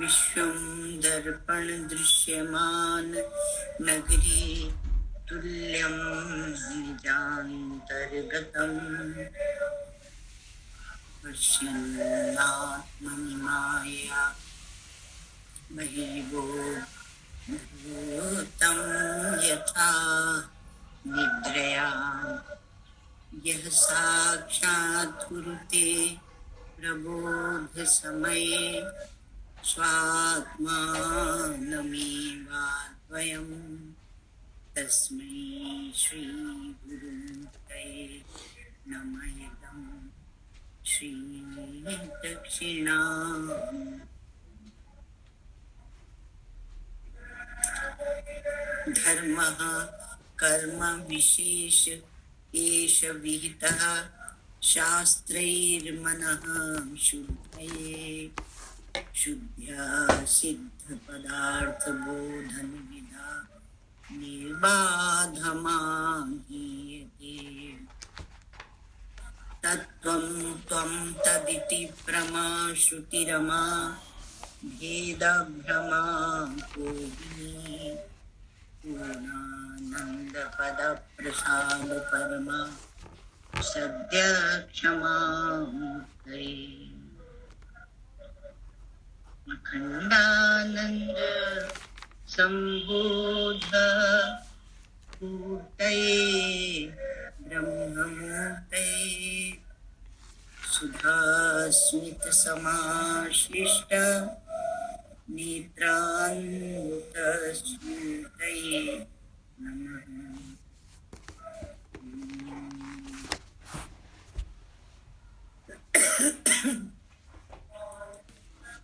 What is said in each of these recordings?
विश्वं दर्पण दृश्यमान नगरी तुल्यं निजान्तर्गतम् पश्यन्नात्मनि मायया बहिर्भूतं यथा निद्रया यः साक्षात् कुरुते प्रबोध समये स्वात्मानमेवाद्वयं तस्मै श्री गुरुमूर्तये नमः। इदं श्री दक्षिणा धर्मः कर्म विशेष एष विहितः शास्त्रैर्मनः शुद्धये शुद्ध्या सिद्ध पदार्थ बोधन विधा निर्बाधमाहीयते तत्त्वं त्वं तदिति प्रमा श्रुतिरमा भेदभ्रमा कोहि पूर्णानंद पद प्रसाद परमा सद्य क्षमा मुक्तये अखंडानंद संबोध पूर्तये ब्रह्ममूर्तये सुधास्मित समाश्लिष्ट नेत्रान्तस्मृतये नमः।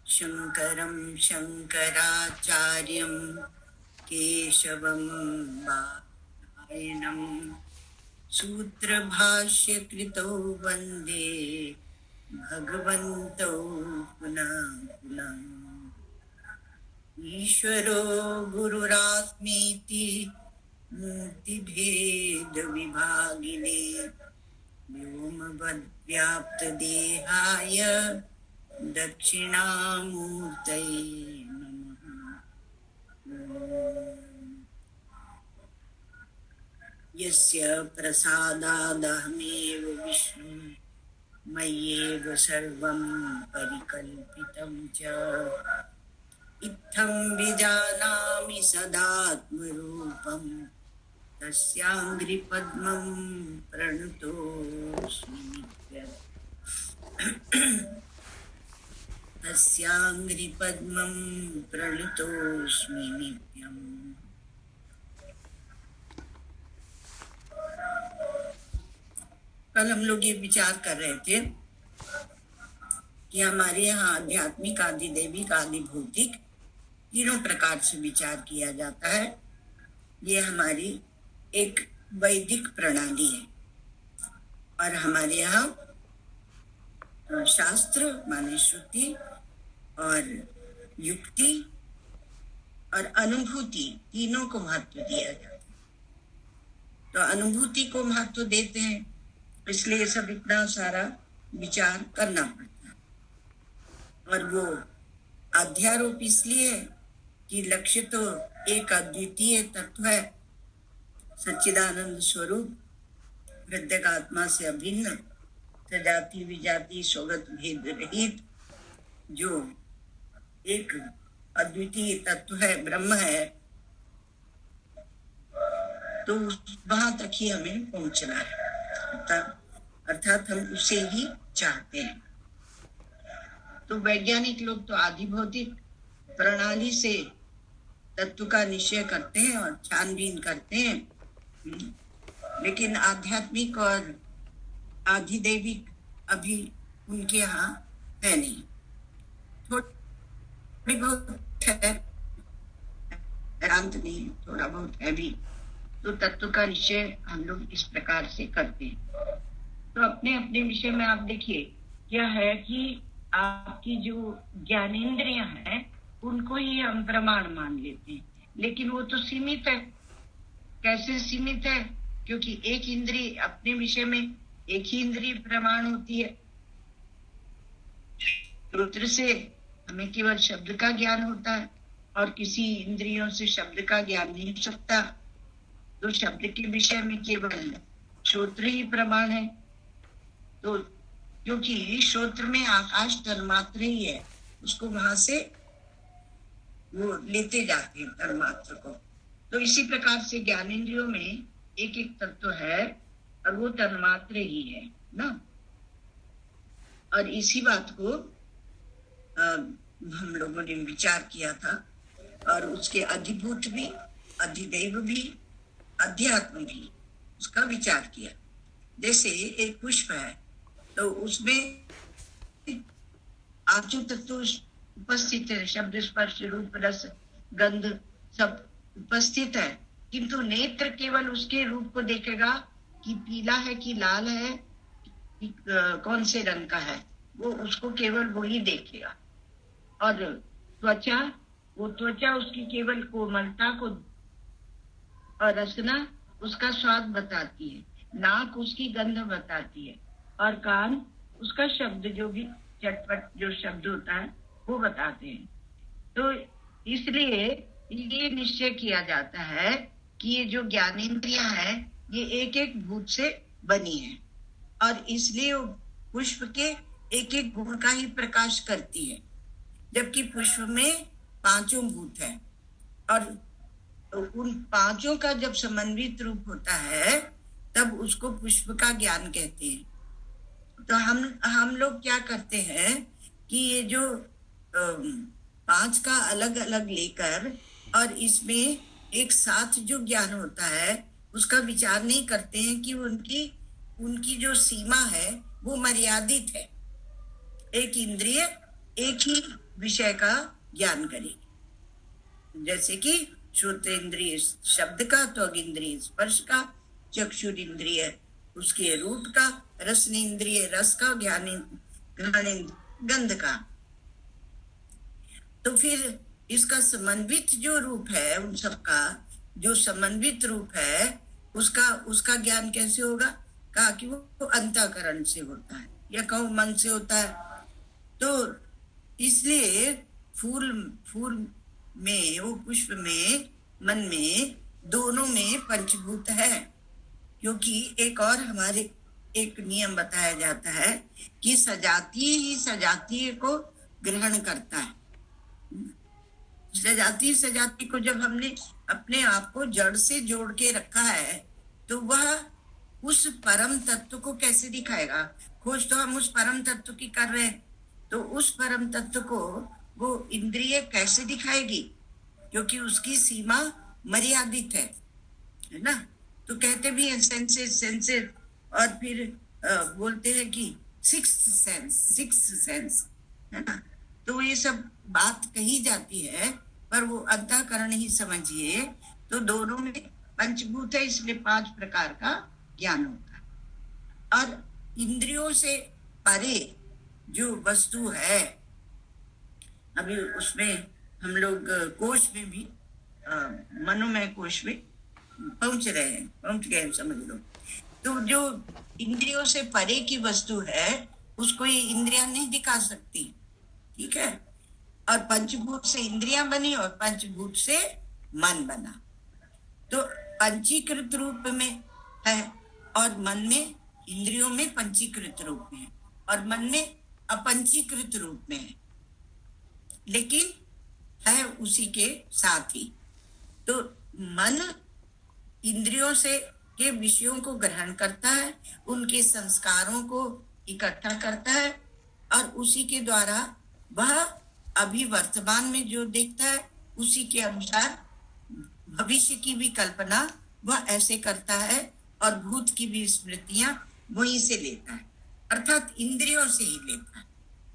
शंकरं शंकराचार्यं केशवं बादरायणं सूत्रभाष्यकृतौ वन्दे भगवन्तौ पुनः पुनः। ईश्वरो गुरुरात्मेति मूर्तिभेदविभागिने व्योमवद्व्याप्तदेहाय दक्षिणामूर्तये नमः। यस्य प्रसादादहमेव विष्णुं मय्येव सर्वं परिकल्पितं च इत्थं विजानामि सदात्मरूपं तस्याङ्घ्रिपद्मं प्रणतोऽस्मि नित्यम्। तस्याङ्घ्रिपद्मं प्रणतोऽस्मि नित्यम्। कल हम लोग ये विचार कर रहे थे कि हमारे यहाँ आध्यात्मिक, आधिदैविक, आधिभौतिक तीनों प्रकार से विचार किया जाता है। ये हमारी एक वैदिक प्रणाली है और हमारे यहाँ शास्त्र माने श्रुति और युक्ति और अनुभूति तीनों को महत्व दिया जाता है। तो अनुभूति को महत्व देते हैं, इसलिए सब इतना सारा विचार करना पड़ता है। और वो अध्यारोप इसलिए कि लक्ष्य तो एक अद्वितीय तत्व है, सच्चिदानंद स्वरूप, प्रत्येक आत्मा से अभिन्न, सजाति विजाति स्वगत भेद रहित, जो एक अद्वितीय तत्व है, ब्रह्म है। तो वहां तक ही हमें पहुंचना है, अर्थात हम उसे ही चाहते हैं। तो वैज्ञानिक लोग तो आधिभौतिक प्रणाली से तत्व का निश्चय करते हैं और छानबीन करते हैं, लेकिन आध्यात्मिक और आधिदैविक अभी उनके यहाँ है नहीं। थोड़ी बहुत है, अंत नहीं, थोड़ा बहुत है भी। तो तत्व का निश्चय हम लोग इस प्रकार से करते हैं। तो अपने अपने विषय में आप देखिए क्या है कि आपकी जो ज्ञानेंद्रियां हैं उनको ही हम प्रमाण मान लेते हैं, लेकिन वो तो सीमित है। कैसे सीमित है? क्योंकि एक इंद्रिय अपने विषय में एक ही इंद्रिय प्रमाण होती है। रुद्र से हमें केवल शब्द का ज्ञान होता है और किसी इंद्रियों से शब्द का ज्ञान नहीं हो सकता। तो शब्द के विषय में केवल श्रोत्र ही प्रमाण है। तो क्योंकि श्रोत्र में आकाश तन्मात्र ही है, उसको वहां से वो लेते जाते हैं तन्मात्र को। तो इसी प्रकार से ज्ञानेंद्रियों में एक एक तत्व है और वो तन्मात्र ही है ना। और इसी बात को हम लोगों ने विचार किया था और उसके अधिभूत भी, अधिदैव भी, अध्यात्म भी, उसका विचार किया। जैसे एक पुष्प है तो उसमें आचु तत्व उपस्थित है, शब्द स्पर्श रूप रस गंध सब उपस्थित है, किंतु नेत्र केवल उसके रूप को देखेगा कि पीला है कि लाल है कि कौन से रंग का है, वो उसको केवल वो ही देखेगा। और त्वचा, वो त्वचा उसकी केवल कोमलता को और रसना उसका स्वाद बताती है, नाक उसकी गंध बताती है और कान उसका शब्द जो भी चटपट जो शब्द होता है वो बताते हैं। तो इसलिए ये निश्चय किया जाता है कि ये जो ज्ञानेंद्रियां हैं ये एक एक भूत से बनी है और इसलिए पुष्प के एक एक गुण का ही प्रकाश करती है, जबकि पुष्प में पांचों भूत है और उन पांचों का जब समन्वित रूप होता है तब उसको पुष्प का ज्ञान कहते हैं। तो हम लोग क्या करते हैं कि ये जो पांच का अलग अलग लेकर और इसमें एक साथ जो ज्ञान होता है उसका विचार नहीं करते हैं कि उनकी जो सीमा है वो मर्यादित है। एक इंद्रिय एक ही विषय का ज्ञान करेगी, जैसे कि श्रोत्र इंद्रिय शब्द का, त्वग इंद्रिय स्पर्श का, चक्षुर इंद्रिय उसके रूप का, रसन इंद्रिय रस का, घ्राण गंध का। तो फिर इसका समन्वित जो रूप है, उन सबका जो समन्वित रूप है उसका ज्ञान कैसे होगा? कहा कि वो अंतःकरण से होता है या कहो मन से होता है। तो इसलिए फूल में, वो पुष्प में, मन में, दोनों में पंचभूत है। क्योंकि एक और हमारे एक नियम बताया जाता है कि सजातीय ही सजातीय को ग्रहण करता है। सजाती को जब हमने अपने आप को जड़ से जोड़ के रखा है तो वह उस परम तत्व को कैसे दिखाएगा? खोज तो हम उस परम तत्व की कर रहे हैं, तो उस परम तत्व को वो इंद्रिय कैसे दिखाएगी? क्योंकि उसकी सीमा मर्यादित है ना। तो कहते भी हैं सेंसेस और फिर बोलते हैं कि सिक्स्थ सेंस है ना। तो ये सब बात कही जाती है पर वो अंतःकरण ही समझिए। तो दोनों में पंचभूत है, इसलिए 5 प्रकार का ज्ञान होता है। और इंद्रियों से परे जो वस्तु है, अभी उसमें हम लोग कोश में भी मनोमय कोश में पहुंच गए समझ लो। तो जो इंद्रियों से परे की वस्तु है उसको ये इंद्रियां नहीं दिखा सकती, ठीक है। और पंचभूत से इंद्रियां बनी और पंचभूत से मन बना। तो पंचीकृत रूप में है और मन में, इंद्रियों में पंचीकृत रूप में है और मन में अपंचीकृत रूप में है, लेकिन है उसी के साथ ही। तो मन इंद्रियों से के विषयों को ग्रहण करता है, उनके संस्कारों को इकट्ठा करता है और उसी के द्वारा वह अभी वर्तमान में जो देखता है उसी के अनुसार भविष्य की भी कल्पना वह ऐसे करता है और भूत की भी स्मृतियां वहीं से लेता है, अर्थात इंद्रियों से ही लेता है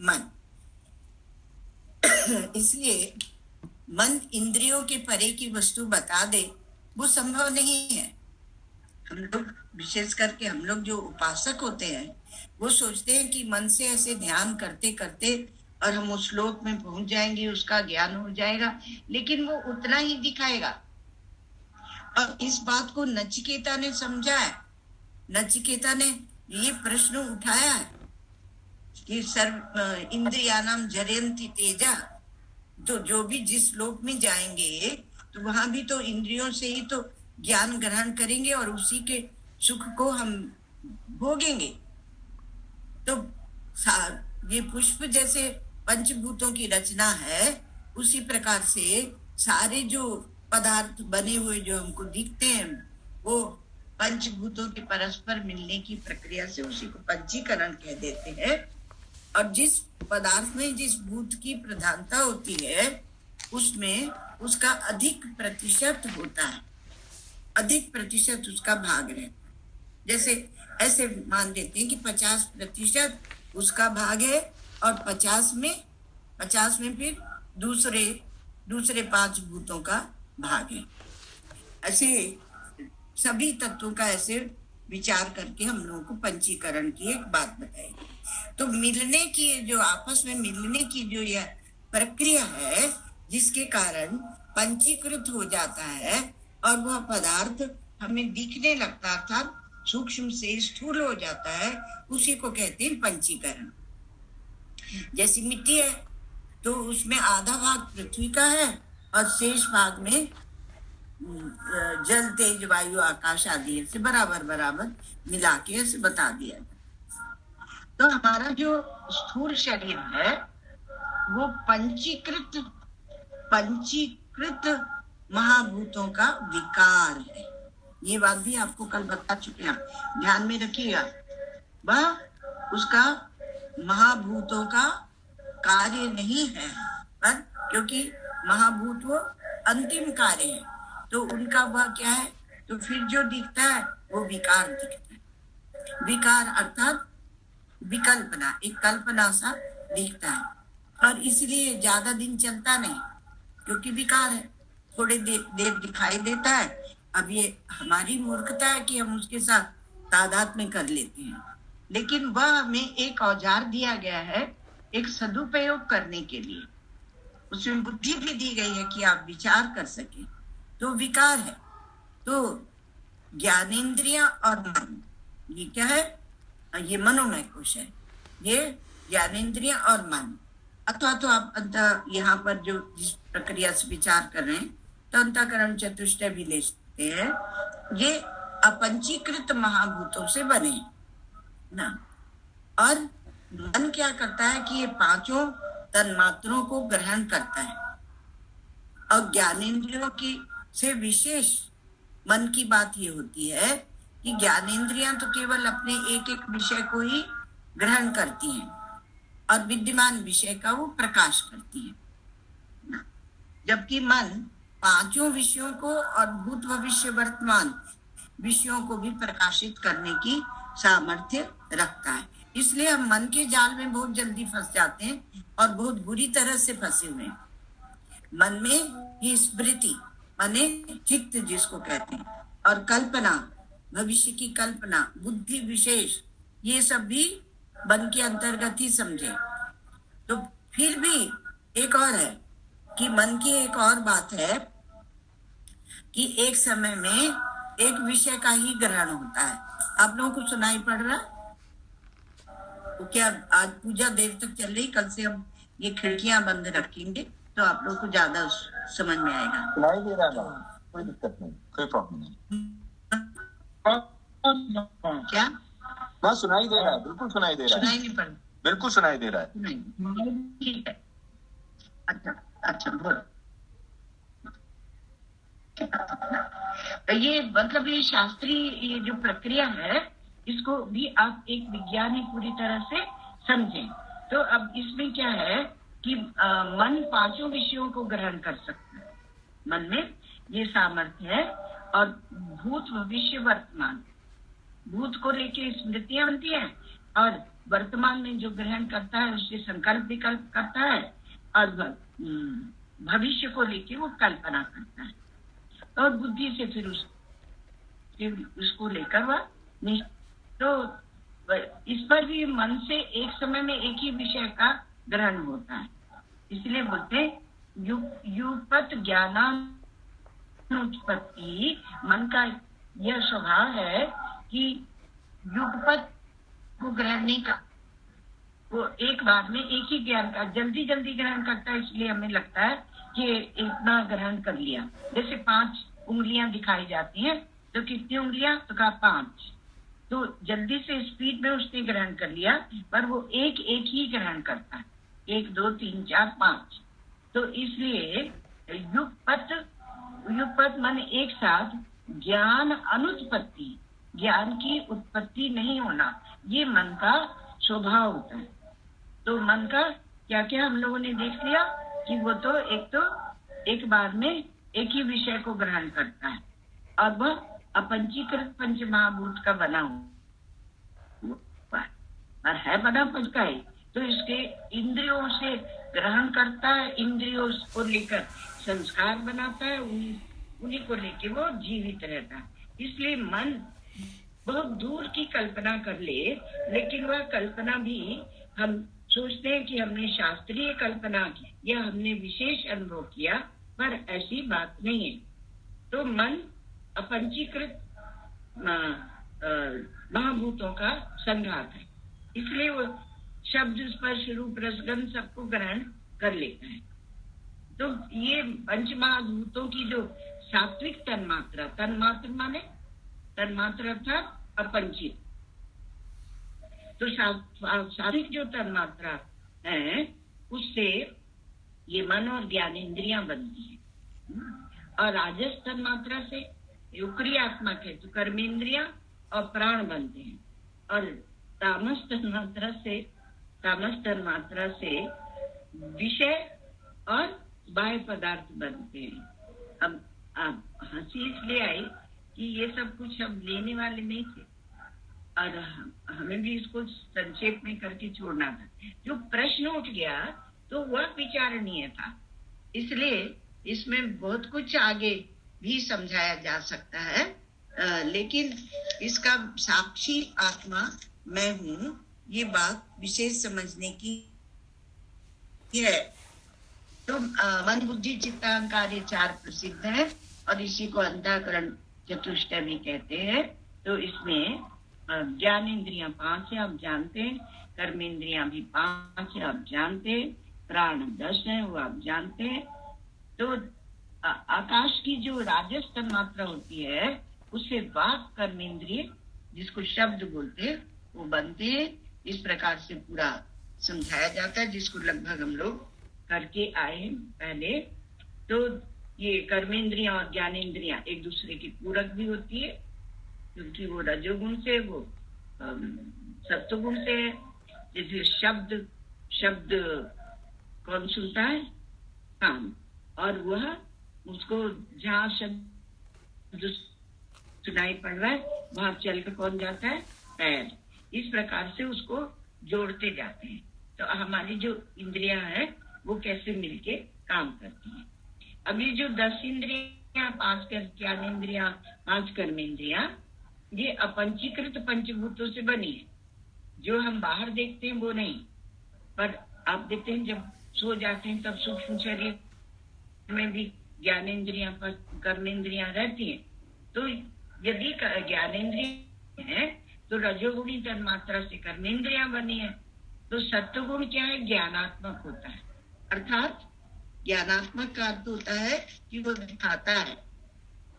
मन। इसलिए मन इंद्रियों के परे की वस्तु बता दे वो संभव नहीं है। हम लोग विशेष करके हम लोग जो उपासक होते हैं वो सोचते हैं कि मन से ऐसे ध्यान करते करते और हम उस श्लोक में पहुंच जाएंगे, उसका ज्ञान हो जाएगा, लेकिन वो उतना ही दिखाएगा। और इस बात को नचिकेता ने समझा है। नचिकेता ने ये प्रश्न उठाया है कि सर्व इंद्रियानाम जरयन्ति तेजा, तो जो भी जिस लोक में जाएंगे तो वहां भी तो इंद्रियों से ही तो ज्ञान ग्रहण करेंगे और उसी के सुख को हम भोगेंगे। तो ये पुष्प जैसे पंचभूतों की रचना है, उसी प्रकार से सारे जो पदार्थ बने हुए जो हमको दिखते हैं वो पंचभूतों के परस्पर मिलने की प्रक्रिया से उसी को पंचीकरण कह देते हैं। और जिस पदार्थ में जिस भूत की प्रधानता होती है उसमें उसका अधिक प्रतिशत होता है, अधिक प्रतिशत उसका भाग रहता है। जैसे ऐसे मान देते हैं कि 50% उसका भाग है और 50 में फिर दूसरे 5 भूतों का भाग है। ऐसे सभी तत्वों का ऐसे विचार करके हम लोगों को पंचीकरण की एक बात बताई। तो मिलने की जो आपस में मिलने की जो यह प्रक्रिया है जिसके कारण पंचीकृत हो जाता है और वह पदार्थ हमें दिखने लगता है, अर्थात सूक्ष्म से स्थूल हो जाता है, उसी को कहते हैं पंचीकरण। जैसी मिट्टी है तो उसमें आधा भाग पृथ्वी का है और शेष भाग में जल तेज वायु आकाश आदि से बराबर मिला के ऐसे बता दिया। तो हमारा जो स्थूल शरीर है वो पंचीकृत महाभूतों का विकार है। ये बात भी आपको कल बता चुके हैं, ध्यान में रखिएगा। वह उसका महाभूतों का कार्य नहीं है, पर क्योंकि महाभूत वो अंतिम कार्य है तो उनका वह क्या है, तो फिर जो दिखता है वो विकार दिखता है। विकार अर्थात विकल्पना, एक कल्पना सा दिखता है और इसलिए ज्यादा दिन चलता नहीं क्योंकि विकार है, थोड़े देर दिखाई देता है। अब ये हमारी मूर्खता है कि हम उसके साथ तादाद में कर लेते हैं, लेकिन वह हमें एक औजार दिया गया है एक सदुपयोग करने के लिए, उसमें बुद्धि भी दी गई है कि आप विचार कर सके, तो विकार है। तो ज्ञानेंद्रिया और मन, ये क्या है, ये मनोमय कोश है, ये ज्ञानेंद्रिया और मन। अथवा तो आप यहाँ पर जो जिस प्रक्रिया से विचार कर रहे हैं तो अंतःकरण चतुष्टय भी ले सकते हैं। ये अपंचीकृत महाभूतों से बने ना, और मन क्या करता है कि ये 5 तन्मात्रों को ग्रहण करता है और ज्ञानेंद्रियों की से विशेष मन की बात ये होती है कि ज्ञानेंद्रियां तो केवल अपने एक एक विषय को ही ग्रहण करती हैं और विद्यमान विषय का वो प्रकाश करती है, जबकि मन 5 विषयों को और भूत भविष्य वर्तमान विषयों को भी प्रकाशित करने की सामर्थ्य रखता है। इसलिए हम मन के जाल में बहुत जल्दी फंस जाते हैं और बहुत बुरी तरह से फंसे हुए हैं। मन में ही स्मृति माने चित्त जिसको कहते हैं, और कल्पना, भविष्य की कल्पना, बुद्धि विशेष, ये सब भी मन के अंतर्गत ही समझे। तो फिर भी एक और है कि मन की एक और बात है कि एक समय में एक विषय का ही ग्रहण होता है। आप लोगों को सुनाई पड़ रहा है? तो क्या आज पूजा देर तक चल रही, कल से हम ये खिड़कियां बंद रखेंगे तो आप लोग को ज्यादा समझ में आएगा। सुनाई दे रहा है, कोई दिक्कत नहीं, कोई प्रॉब्लम नहीं। क्या? हाँ सुनाई दे रहा है, बिल्कुल सुनाई दे रहा है। सुनाई नहीं पड़, बिल्कुल सुनाई दे रहा है। नहीं, ठीक है, अच्छा बोलो। ये मतलब ये शास्त्रीय ये जो प्रक्रिया है इसको भी आप एक विज्ञानी पूरी तरह से समझें। तो अब इसमें क्या है कि मन 5 विषयों को ग्रहण कर सकता है, मन में ये सामर्थ्य है। और भूत भविष्य वर्तमान, भूत को लेके स्मृतियां बनती है और वर्तमान में जो ग्रहण करता है उससे संकल्प विकल्प करता है और भविष्य को लेके वो कल्पना करता है और बुद्धि से फिर उसको लेकर वह तो इस पर भी मन से एक समय में एक ही विषय का ग्रहण होता है। इसलिए बोलते युगपत ज्ञानानुत्पत्ति, मन का यह स्वभाव है कि युगपत को ग्रहण नहीं कर, वो एक बार में एक ही ज्ञान का जल्दी जल्दी ग्रहण करता है, इसलिए हमें लगता है कि इतना ग्रहण कर लिया। जैसे 5 उंगलियां दिखाई जाती हैं, तो कितनी उंगलियां? तो कहा 5। तो जल्दी से स्पीड में उसने ग्रहण कर लिया, पर वो एक एक ही ग्रहण करता है, 1 2 3 4 5। तो इसलिए युगपत मन एक साथ ज्ञान अनुत्पत्ति, ज्ञान की उत्पत्ति नहीं होना, ये मन का स्वभाव होता है। तो मन का क्या क्या हम लोगों ने देख लिया कि वो तो एक बार में एक ही विषय को ग्रहण करता है, और वह अपंचीकृत पंच महाभूत का बना हुआ और है, बना पंच का है। तो इसके इंद्रियों से ग्रहण करता है, इंद्रियों को लेकर संस्कार बनाता है, उन्हीं को लेकर वो जीवित रहता है। इसलिए मन बहुत दूर की कल्पना कर ले, लेकिन वह कल्पना भी हम सोचते हैं कि हमने शास्त्रीय कल्पना की या हमने विशेष अनुभव किया, पर ऐसी बात नहीं है। तो मन अपंचीकृत महाभूतों का संघात है, इसलिए वो शब्द स्पर्श रूप रसगंध सबको ग्रहण कर लेता है। तो ये पंच महाभूतों की जो सात्विक तन्मात्र माने तन्मात्र अर्थात अपंचित, तो सात्विक जो तन्मात्रा है उससे ये मन और ज्ञानेंद्रियां बनती है, और राजस तन्मात्रा से क्रियात्मक है तो कर्मेंद्रियां और प्राण बनते हैं, और तामस तन्मात्रा से विषय और बाह्य पदार्थ बनते हैं। अब हंसी इसलिए आई कि ये सब कुछ हम लेने वाले नहीं थे, और हमें भी इसको संक्षेप में करके छोड़ना था। जो प्रश्न उठ गया तो वह विचारणीय था, इसलिए इसमें बहुत कुछ आगे भी समझाया जा सकता है, लेकिन इसका साक्षी आत्मा मैं हूँ, ये बात विशेष समझने की है। तो मन बुद्धि चित्त अहंकार ये 4 प्रसिद्ध है, और इसी को अंतःकरण चतुष्टय भी कहते हैं। तो इसमें ज्ञानेंद्रियां 5 है, आप जानते हैं, कर्मेंद्रियां भी 5 है, आप जानते हैं, प्राण 10 है, वो आप जानते हैं। तो आकाश की जो राजस तन्मात्रा होती है उससे वाक कर्मेंद्रिय, जिसको शब्द बोलते हैं, वो बनते हैं। इस प्रकार से पूरा समझाया जाता है, जिसको लगभग हम लोग करके आए हैं पहले। तो ये कर्मेंद्रियां और ज्ञानेंद्रियां एक दूसरे की पूरक भी होती है, क्योंकि वो रजोगुण से, वो सत्वगुण से है। जैसे शब्द कौन सुनता है? कान, और वह उसको जहाँ शब्द सुनाई पड़ रहा है वहां चलकर कौन जाता है? पैर। इस प्रकार से उसको जोड़ते जाते हैं। तो हमारी जो इंद्रियां हैं वो कैसे मिलके काम करती हैं। अब ये जो 10 इंद्रियां, 5 ज्ञानेंद्रियां, 5 कर्मेंद्रियां, ये अपंचीकृत पंचभूतों से बनी है। जो हम बाहर देखते हैं वो नहीं, पर आप देखते हैं जब सो जाते हैं तब सूक्ष्म शरीर में भी ज्ञानेंद्रियां कर्मेंद्रियां रहती हैं। तो यदि ज्ञानेंद्रिय है तो रजोगुणी तन्मात्रा से कर्मेंद्रियां बनी है। तो सत्वगुण क्या है? ज्ञानात्मक होता है, अर्थात ज्ञानात्मक का अर्थ होता है कि वो दिखाता है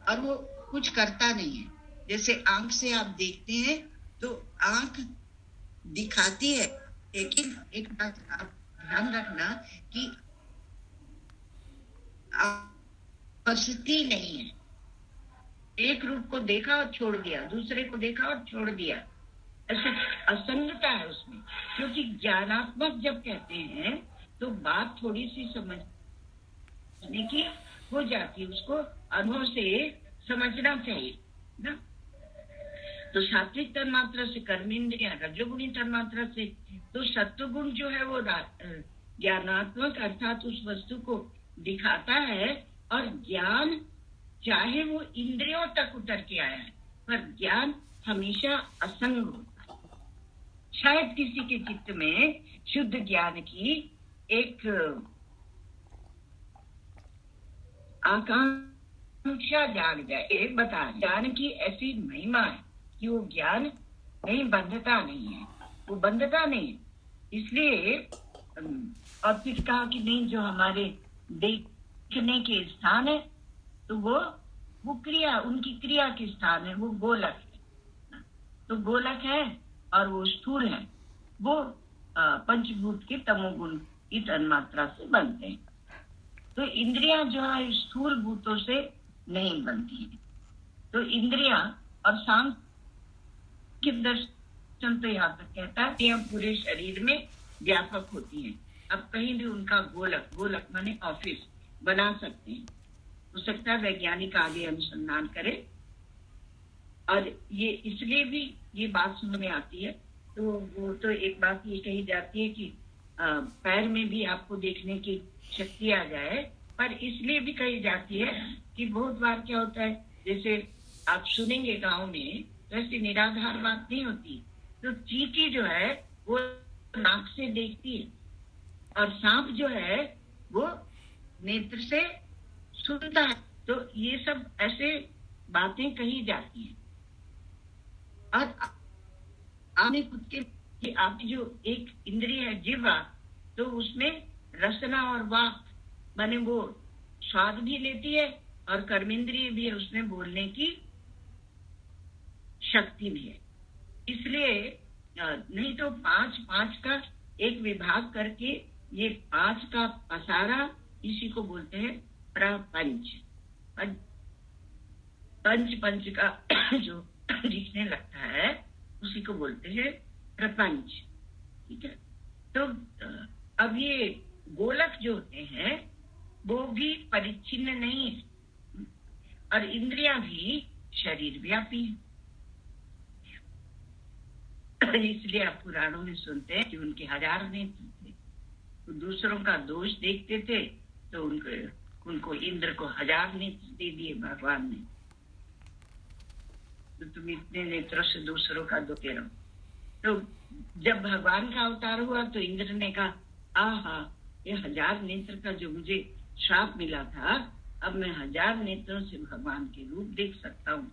और वो कुछ करता नहीं है। जैसे आंख से आप देखते हैं तो आंख दिखाती है, लेकिन एक बात आप ध्यान रखना कि उपस्थिति नहीं है। एक रूप को देखा और छोड़ दिया, दूसरे को देखा और छोड़ दिया, ऐसे असंगता है उसमें। क्योंकि ज्ञानात्मक जब कहते हैं तो बात थोड़ी सी समझने की हो जाती है, उसको अनुभव से समझना चाहिए ना। तो सात्विक तन्मात्रा से कर्मेंद्रियां, रजोगुणी तन्मात्रा से तो सत्वगुण जो है वो ज्ञानात्मक अर्थात उस वस्तु को दिखाता है, और ज्ञान चाहे वो इंद्रियों तक उतर के आया है, पर ज्ञान हमेशा असंग होता है। शायद किसी के चित्त में शुद्ध ज्ञान की एक आकांक्षा जाग जाए, एक बता ज्ञान की ऐसी महिमा है कि वो ज्ञान नहीं बंधता नहीं है, वो बंधता नहीं है। इसलिए और फिर कहा कि नहीं, जो हमारे देखने के स्थान है तो वो क्रिया, उनकी क्रिया के स्थान है, वो गोलक है। तो गोलक है और वो स्थूल है, वो पंचभूत के तमोगुण की तन्मात्रा से बनते हैं। तो इंद्रियां जो है स्थूल भूतों से नहीं बनती हैं। तो इंद्रियां और सांख्य दर्शन तो यहाँ तक कहता है कि पूरे शरीर में व्यापक होती हैं। अब कहीं भी उनका गोलक, गोलक माने ऑफिस बना सकते हैं। हो सकता है वैज्ञानिक आगे अनुसंधान करे, और ये इसलिए भी ये बात समझ में आती है। तो वो तो एक बात ये कही जाती है कि पैर में भी आपको देखने की शक्ति आ जाए, पर इसलिए भी कही जाती है कि बहुत बार क्या होता है, जैसे आप सुनेंगे गांव में, तो ऐसी निराधार बात नहीं होती। तो चींटी जो है वो नाक से देखती है, और सांप जो है वो नेत्र से सुनता है। तो ये सब ऐसे बातें कही जाती हैं। और आपने खुद के कि आपकी जो एक इंद्रिय है जिह्वा, तो उसमें रसना और वाक माने वो स्वाद भी लेती है, और कर्मेंद्रिय भी है, उसमें बोलने की शक्ति भी है। इसलिए नहीं तो पांच का एक विभाग करके ये 5 का पसारा, इसी को बोलते हैं प्रपंच। पंच का जो दिखने लगता है उसी को बोलते हैं प्रपंच। ठीक है। तो अब ये गोलक जो होते हैं वो भी परिच्छिन्न नहीं है, और इंद्रियां भी शरीर व्यापी है। इसलिए आप पुराणों में सुनते हैं कि उनके 1000 नेत्र थे। तो दूसरों का दोष देखते थे तो उनको इंद्र को 1000 नेत्र दे दिए भगवान ने। तो तुम इतने नेत्रों से दूसरों का दोष रहो। तो जब भगवान का अवतार हुआ तो इंद्र ने कहा, आहा, ये 1000 नेत्र का जो मुझे श्राप मिला था, अब मैं 1000 नेत्रों से भगवान के रूप देख सकता हूँ।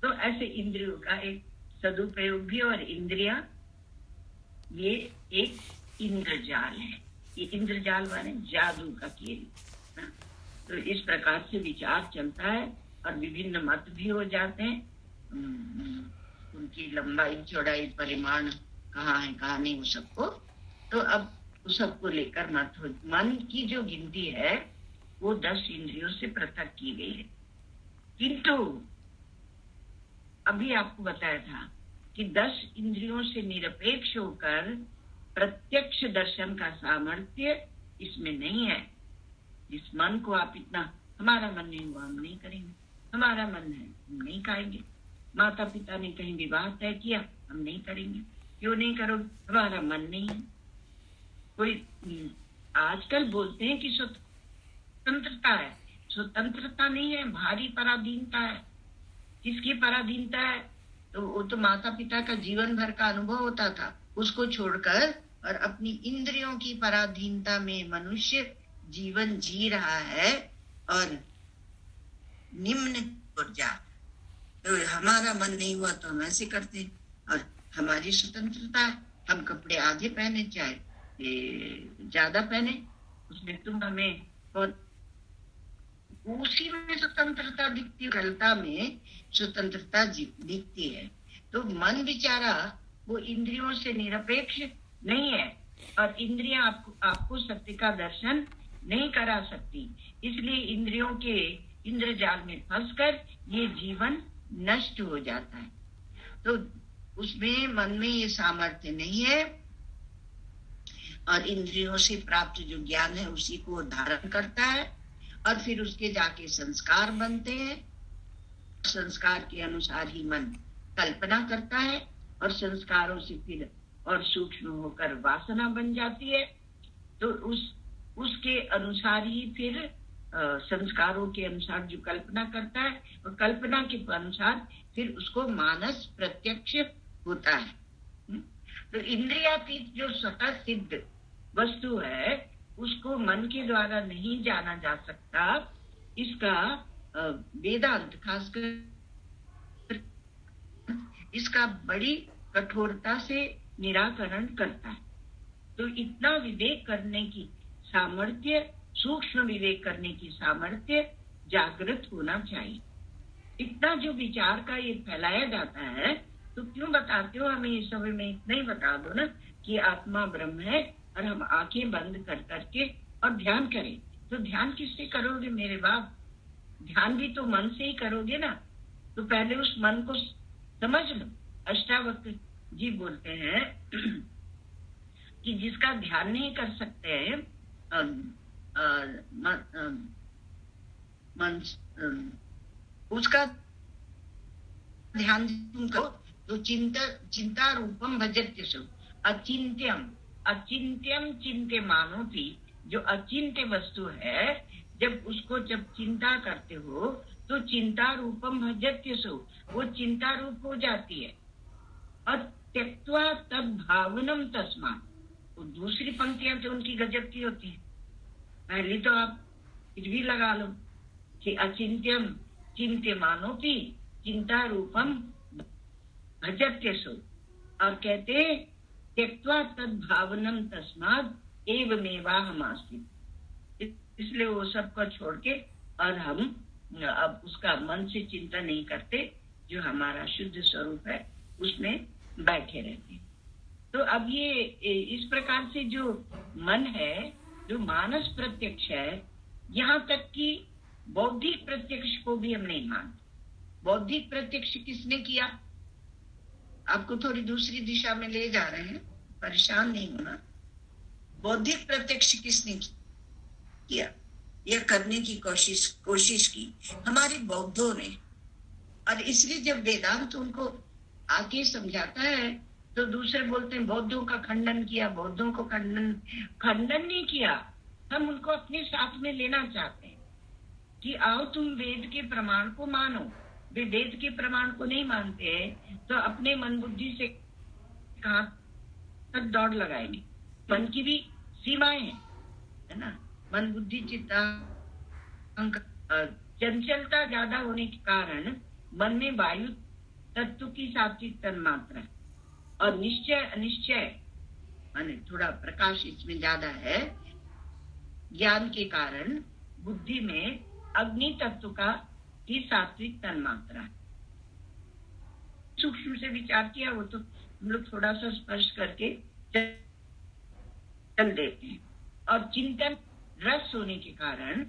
तो ऐसे इंद्रियों का एक सदुपयोग भी, और इंद्रिया ये एक इंद्रजाल है। ये इंद्रजाल माने जादू का खेल। तो इस प्रकार से विचार चलता है, और विभिन्न मत भी हो जाते हैं। उनकी लंबाई, चौड़ाई, परिमाण कहाँ है कहाँ नहीं, वो सबको, तो अब उस सबको लेकर मत हो। मन की जो गिनती है वो 10 इंद्रियों से पृथक की गई है। किंतु अभी आपको बताया था कि 10 इंद्रियों से निरपेक्ष होकर प्रत्यक्ष दर्शन का सामर्थ्य इसमें नहीं है। इस मन को आप इतना, हमारा मन नहीं हुआ हम नहीं करेंगे, हमारा मन है हम नहीं खाएंगे, माता पिता ने कहीं विवाह तय किया हम नहीं करेंगे, क्यों नहीं करोगे, हमारा मन नहीं है। कोई आजकल बोलते हैं कि स्वतंत्रता है, स्वतंत्रता नहीं है, भारी पराधीनता है। किसकी पराधीनता है? तो वो तो माता पिता का जीवन भर का अनुभव होता था, उसको छोड़कर और अपनी इंद्रियों की पराधीनता में मनुष्य जीवन जी रहा है, और निम्न ऊर्जा। तो हमारा मन नहीं हुआ तो हम ऐसे करते, और हमारी स्वतंत्रता है, हम कपड़े आधे पहने चाहे ज्यादा पहने, उसमें तुम हमें बहुत, उसी में स्वतंत्रता दिखती है, कलता में स्वतंत्रता दिखती है। तो मन बेचारा वो इंद्रियों से निरपेक्ष नहीं है, और इंद्रियां आपको सत्य का दर्शन नहीं करा सकती। इसलिए इंद्रियों के इंद्रजाल में फंसकर ये जीवन नष्ट हो जाता है। तो उसमें मन में ये सामर्थ्य नहीं है, और इंद्रियों से प्राप्त जो ज्ञान है उसी को धारण करता है, और फिर उसके जाके संस्कार बनते हैं। संस्कार के अनुसार ही मन कल्पना करता है, और संस्कारों से फिर और सूक्ष्म होकर वासना बन जाती है। तो उसके अनुसार ही फिर संस्कारों के अनुसार जो कल्पना करता है, और कल्पना के अनुसार फिर उसको मानस प्रत्यक्ष होता है। तो इंद्रियातीत जो स्वतः सिद्ध वस्तु है उसको मन के द्वारा नहीं जाना जा सकता। इसका वेदांत खासकर इसका बड़ी कठोरता से निराकरण करता है। तो इतना विवेक करने की सामर्थ्य, सूक्ष्म विवेक करने की सामर्थ्य जागृत होना चाहिए। इतना जो विचार का ये फैलाया जाता है, तो क्यों बताते हो हमें इस समय में? इतना ही बता दो ना कि आत्मा ब्रह्म है, और हम आंखें बंद कर करके और ध्यान करें। तो ध्यान किससे करोगे मेरे बाप? ध्यान भी तो मन से ही करोगे ना। तो पहले उस मन को समझ लो। अष्टावक्र जी बोलते हैं कि जिसका ध्यान नहीं कर सकते उसका ध्यान तुम करो तो चिंता रूपम भजत्य सो अचिंत्यम अचिंत्यम चिंत्य मानो भी। जो अचिंत्य वस्तु है, जब उसको जब चिंता करते हो तो चिंता रूपम भजत्य सो, वो चिंता रूप हो जाती है। और त्यक्त्वा तद भावनम तस्मात्, तो दूसरी पंक्तियां तो उनकी गजब की होती है। पहली तो आप कुछ भी लगा लो कि अचिंत्यम चिंत्य मानो की चिंता रूपम भजत्य सो, और कहते त्यक्त्वा तद भावनम तस्मात् एवमेवाहमास्मि। इसलिए वो सब को छोड़ के और हम अब उसका मन से चिंता नहीं करते, जो हमारा शुद्ध स्वरूप है उसमें बैठे रहते। तो अब ये इस प्रकार से जो मन है, जो मानस प्रत्यक्ष है, यहाँ तक कि बौद्धिक प्रत्यक्ष को भी हम नहीं मानते। बौद्धिक प्रत्यक्ष किसने किया? आपको थोड़ी दूसरी दिशा में ले जा रहे हैं, परेशान नहीं होना। बौद्धिक प्रत्यक्ष किसने किया? यह करने की कोशिश की हमारे बौद्धों ने। और इसलिए जब वेदांत उनको आके समझाता है तो दूसरे बोलते हैं बौद्धों का खंडन किया। बौद्धों को खंडन नहीं किया। हम उनको अपने साथ में लेना चाहते हैं कि आओ तुम वेद के प्रमाण को मानो। वे वेद के प्रमाण को नहीं मानते तो अपने मन बुद्धि से कहां तक दौड़ लगाएंगे? मन की भी सीमाएं हैं, है ना। मन बुद्धि चित्त चंचलता ज्यादा होने के कारण मन में वायु तत्व की सात्विक तन्मात्रा और निश्चय अनिश्चय माने थोड़ा प्रकाश इसमें ज्यादा है। ज्ञान के कारण बुद्धि में अग्नि तत्व की सात्विक तन्मात्रा। सूक्ष्म से विचार किया वो तो हम लोग थोड़ा सा स्पर्श करके चल देते हैं। और चिंतन रस होने के कारण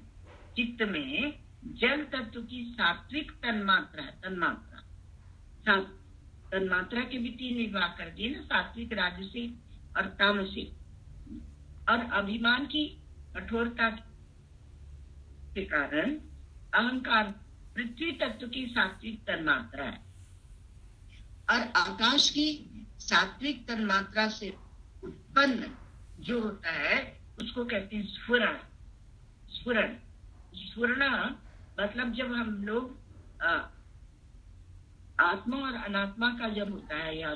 चित्त में जल तत्व की सात्विक तन्मात्रा तन्मात्रा के भी 3 विभाग कर दिए ना, सात्विक, राजसिक और तामसिक। और अभिमान की कठोरता के कारण अहंकार पृथ्वी तत्व की सात्विक तन्मात्रा है। और आकाश की सात्विक तन्मात्रा से उत्पन्न जो होता है उसको कहते हैं स्फुरण। स्फुरण मतलब जब हम लोग आत्मा और अनात्मा का जब होता है या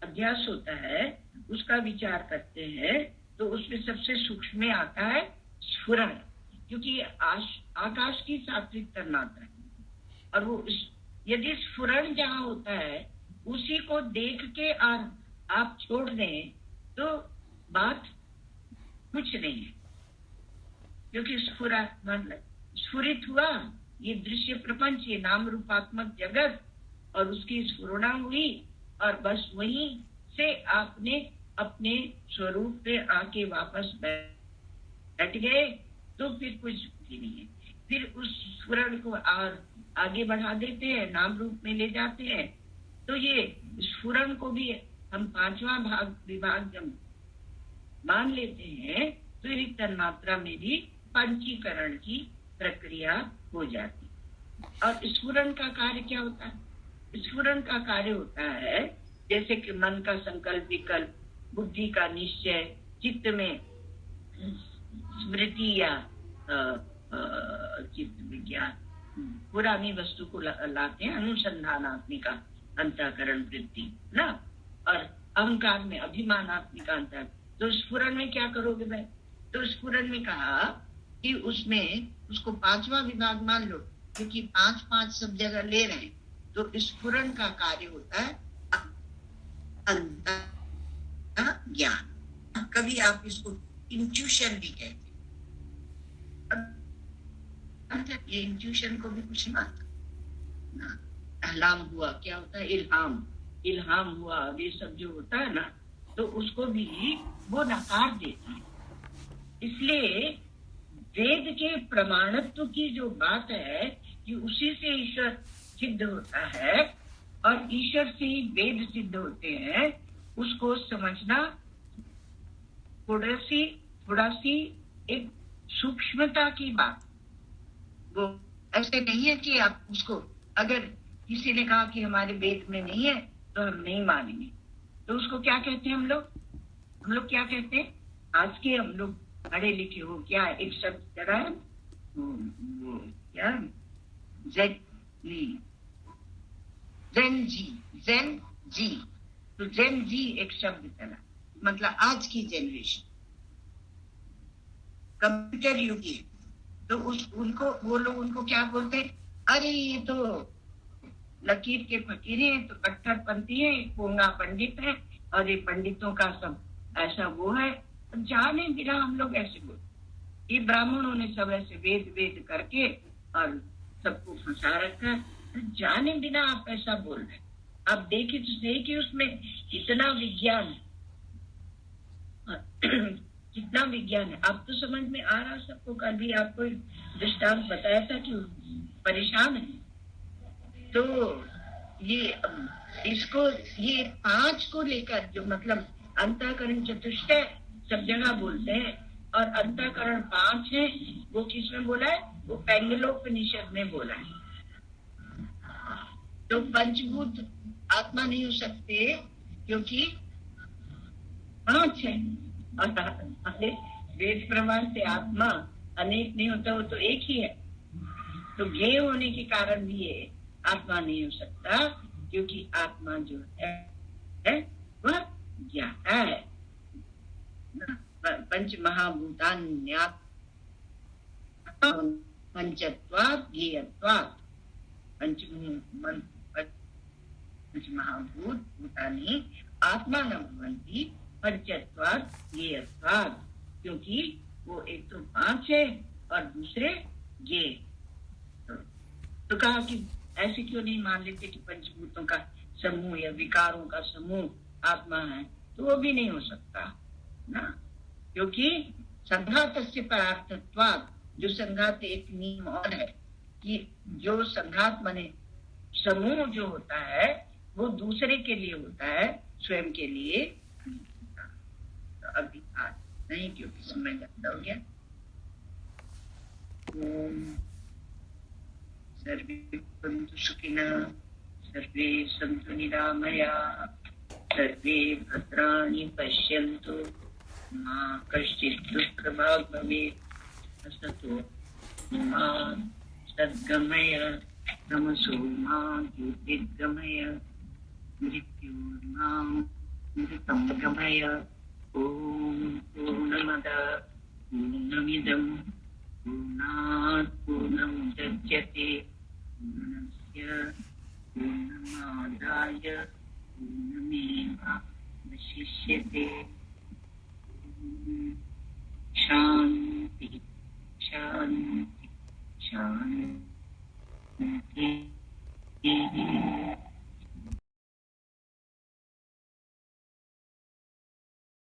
अध्यास होता है, उसका विचार करते हैं, तो उसमें सबसे सूक्ष्म में आता है स्फुरण। क्योंकि आकाश की सात्विक तन्मात्रा, और वो यदि स्फुरण जहाँ होता है उसी को देख के और आप छोड़ दें तो बात कुछ नहीं है। क्योंकि स्फुरित हुआ ये दृश्य प्रपंच, ये नाम रूपात्मक जगत, और उसकी स्फुरणा हुई और बस वहीं से आपने अपने स्वरूप पे आके वापस बैठ गए, तो फिर कुछ भी नहीं है। फिर उस स्फुरण को और आगे बढ़ा देते हैं, नाम रूप में ले जाते हैं। तो ये स्फुरण को भी हम 5वां विभाग जब मान लेते हैं तो एक तन्मात्रा में भी पंचीकरण की प्रक्रिया हो जाती। और स्फुरण का कार्य क्या होता है? स्फुरण का कार्य होता है जैसे कि मन का संकल्प विकल्प, बुद्धि का निश्चय, चित्त में स्मृति या चित्त विज्ञान, पुरानी वस्तु को लाते हैं, अनुसंधानात्मिका अंतःकरण वृत्ति ना, और अहंकार में अभिमानात्मिका अंतर। तो स्फुरण में क्या करोगे भाई? तो स्फुरण में कहा कि उसमें उसको 5वां विभाग मान लो, क्योंकि 5 सब जगह ले रहे हैं। तो स्फुरण का कार्य होता है अंतः ज्ञान। कभी आप इसको इंट्यूशन भी कहते हैं। ये इंट्यूशन को भी कुछ ना, अहलाम हुआ, क्या होता है, इल्हाम हुआ, ये सब जो होता है ना, तो उसको भी वो नकार देता है। इसलिए वेद के प्रमाणत्व की जो बात है कि उसी से ईश्वर सिद्ध होता है और ईश्वर से ही वेद सिद्ध होते हैं, उसको समझना थोड़ा सी एक सूक्ष्मता की बात। वो ऐसे नहीं है कि आप उसको, अगर किसी ने कहा कि हमारे वेद में नहीं है तो हम नहीं मानेंगे, तो उसको क्या कहते हैं हम लोग क्या कहते हैं, आज के हम लोग पढ़े लिखे हो, क्या एक शब्द चला है वो क्या, जेन जी, तो जेन जी एक शब्द चला, मतलब आज की जनरेशन कंप्यूटर युग की, तो उनको वो लोग उनको क्या बोलते हैं, अरे ये तो लकीर के फकीर हैं, तो कट्टरपंथी है, पोंगा पंडित है, और ये पंडितों का सब ऐसा वो है, जाने बिना हम लोग ऐसे बोलते। ये ब्राह्मणों ने सब ऐसे वेद करके और सबको फंसा रखा है, जाने बिना आप ऐसा बोल रहे। आप देखिए तो सही कि उसमें कितना विज्ञान कितना विज्ञान है। आप तो समझ में आ रहा सबको, कल भी आपको दृष्टांत बताया था कि परेशान है। तो ये 5 को लेकर जो, मतलब अंतःकरण चतुष्टय सब जगह बोलते हैं, और अंतःकरण 5 है, वो किसमें बोला है, वो पैंगलोपनिषद में बोला है। तो पंचभूत आत्मा नहीं हो सकते क्योंकि 5 है, और वेद प्रमाण से आत्मा अनेक नहीं होता, वो तो एक ही है। तो ज्ञेय होने के कारण भी ये आत्मा नहीं हो सकता, क्योंकि आत्मा जो है वह ज्ञाता है। पंच महाभूतान्यात् पंचत्वात् ज्ञेयत्वात्, पंच महाभूत भूतानि आत्मा न भवन्ति पंचत्वात् ज्ञेयत्वात्, क्योंकि वो एक तो 5 है और दूसरे ज्ञेय। तो कहा कि ऐसे क्यों नहीं मान लेते कि पंचभूतों का समूह या विकारों का समूह आत्मा है, तो वो भी नहीं हो सकता ना, क्योंकि संघातस्य परार्थत्वात्, जो संघात एक नियम और है कि जो संघात माने समूह जो होता है वो दूसरे के लिए होता है, स्वयं के लिए नहीं होता। तो अभी आज नहीं, क्योंकि समय ज्यादा हो गया। सर्वे भवन्तु सुखिनः, सर्वे सन्तु निरामयाः, सर्वे भद्राणि पश्यन्तु, मा कश्चित् दुःखभाग् भवेत्। असतो मा सद्गमय, तमसो मा ज्योतिर्गमय, मृत्योर्मामृतं गमय। ॐ पूर्णमदः पूर्णमिदं पूर्णात् पूर्णमुदच्यते, पूर्णस्य पूर्णमादाय पूर्णमेवावशिष्यते।